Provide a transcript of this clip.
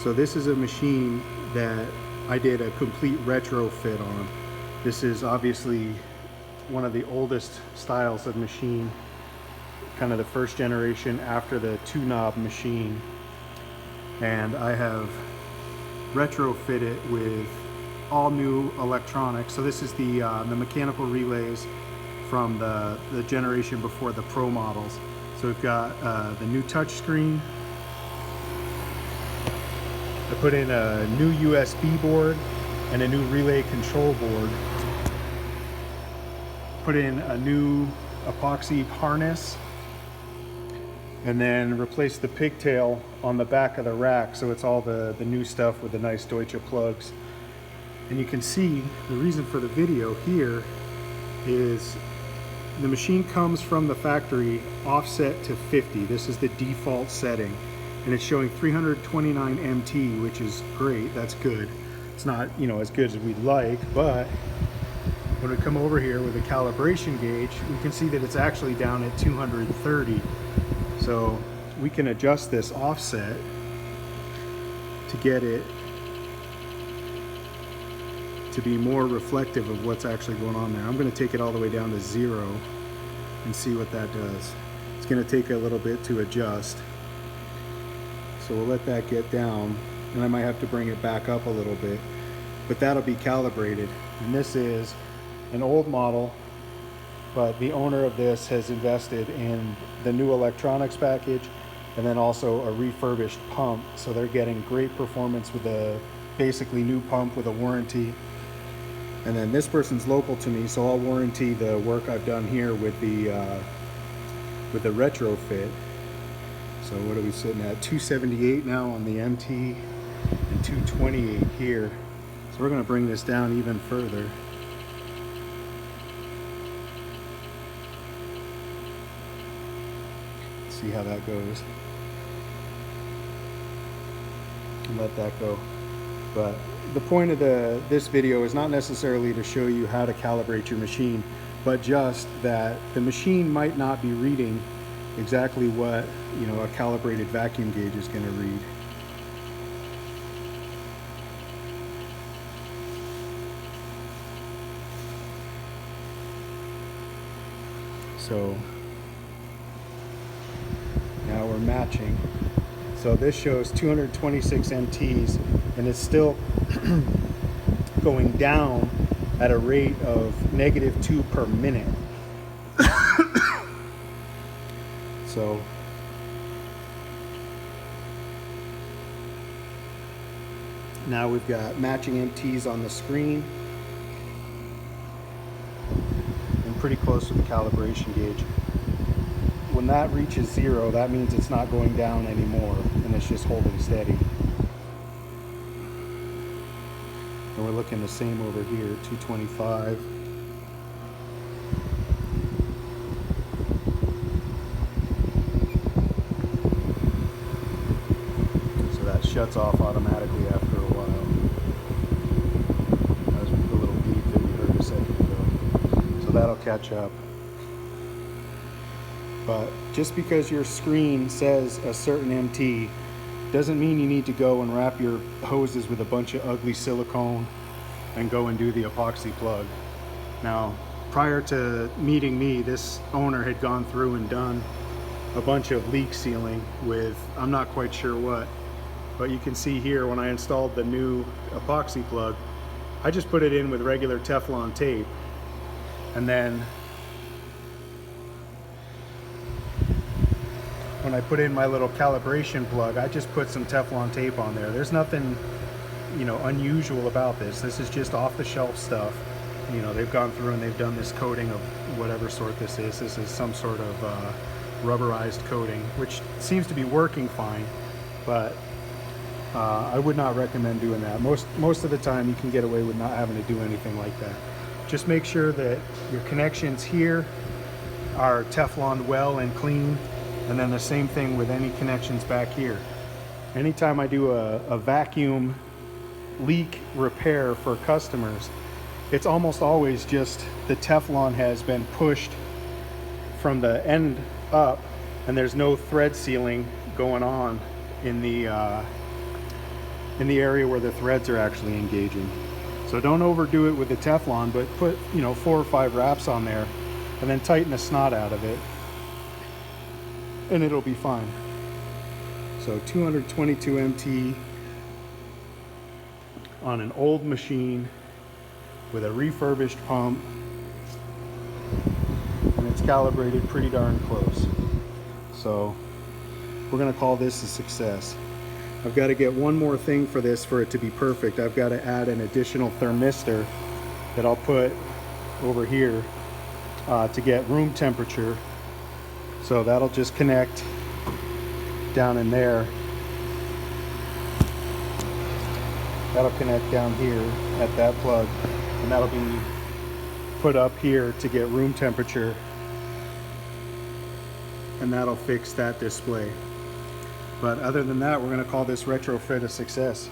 So this is a machine that I did a complete retrofit on. This is obviously one of the oldest styles of machine, kind of the first generation after the 2-knob machine. And I have retrofit it with all new electronics. So this is the mechanical relays from the generation before the Pro models. So we've got the new touch screen. I put in a new USB board and a new relay control board. Put in a new epoxy harness, and then replace the pigtail on the back of the rack, so it's all the new stuff with the nice Deutsche plugs. And you can see the reason for the video here is the machine comes from the factory offset to 50. This is the default setting, and it's showing 329 MT, which is great. That's good. It's not, you know, as good as we'd like, but when we come over here with a calibration gauge, we can see that it's actually down at 230. So we can adjust this offset to get it to be more reflective of what's actually going on there. I'm going to take it all the way down to 0 and see what that does. It's going to take a little bit to adjust. So we'll let that get down, and I might have to bring it back up a little bit, but that'll be calibrated. And this is an old model, but the owner of this has invested in the new electronics package and then also a refurbished pump. So they're getting great performance with a basically new pump with a warranty. And then this person's local to me, so I'll warranty the work I've done here with the retrofit. So what are we sitting at? 278 now on the MT and 228 here. So we're going to bring this down even further. Let's see how that goes. And let that go. But the point of this video is not necessarily to show you how to calibrate your machine, but just that the machine might not be reading exactly what, you know, a calibrated vacuum gauge is going to read. So now we're matching. So this shows 226 MTs, and it's still going down at a rate of -2 per minute. So now we've got matching MTs on the screen and pretty close to the calibration gauge. When that reaches 0, that means it's not going down anymore, and it's just holding steady. And we're looking the same over here, 225. So that shuts off automatically after a while. That was the little beep that we heard a second ago. So that'll catch up. But just because your screen says a certain MT doesn't mean you need to go and wrap your hoses with a bunch of ugly silicone and go and do the epoxy plug. Now, prior to meeting me, this owner had gone through and done a bunch of leak sealing with, I'm not quite sure what, but you can see here when I installed the new epoxy plug, I just put it in with regular Teflon tape, and then when I put in my little calibration plug, I just put some Teflon tape on there. There's nothing, you know, unusual about this. This is just off-the-shelf stuff. You know, they've gone through and they've done this coating of whatever sort this is. This is some sort of rubberized coating, which seems to be working fine, but I would not recommend doing that. Most of the time you can get away with not having to do anything like that. Just make sure that your connections here are Teflon well and clean. And then the same thing with any connections back here. Anytime I do a vacuum leak repair for customers, it's almost always just the Teflon has been pushed from the end up, and there's no thread sealing going on in the in the area where the threads are actually engaging. So don't overdo it with the Teflon, but put, you know, 4 or 5 wraps on there and then tighten the snot out of it and it'll be fine. So 222 MT on an old machine with a refurbished pump, and it's calibrated pretty darn close. So we're gonna call this a success. I've got to get one more thing for this for it to be perfect. I've got to add an additional thermistor that I'll put over here to get room temperature. So that'll just connect down in there. That'll connect down here at that plug, and that'll be put up here to get room temperature, and that'll fix that display. But other than that, we're going to call this retrofit a success.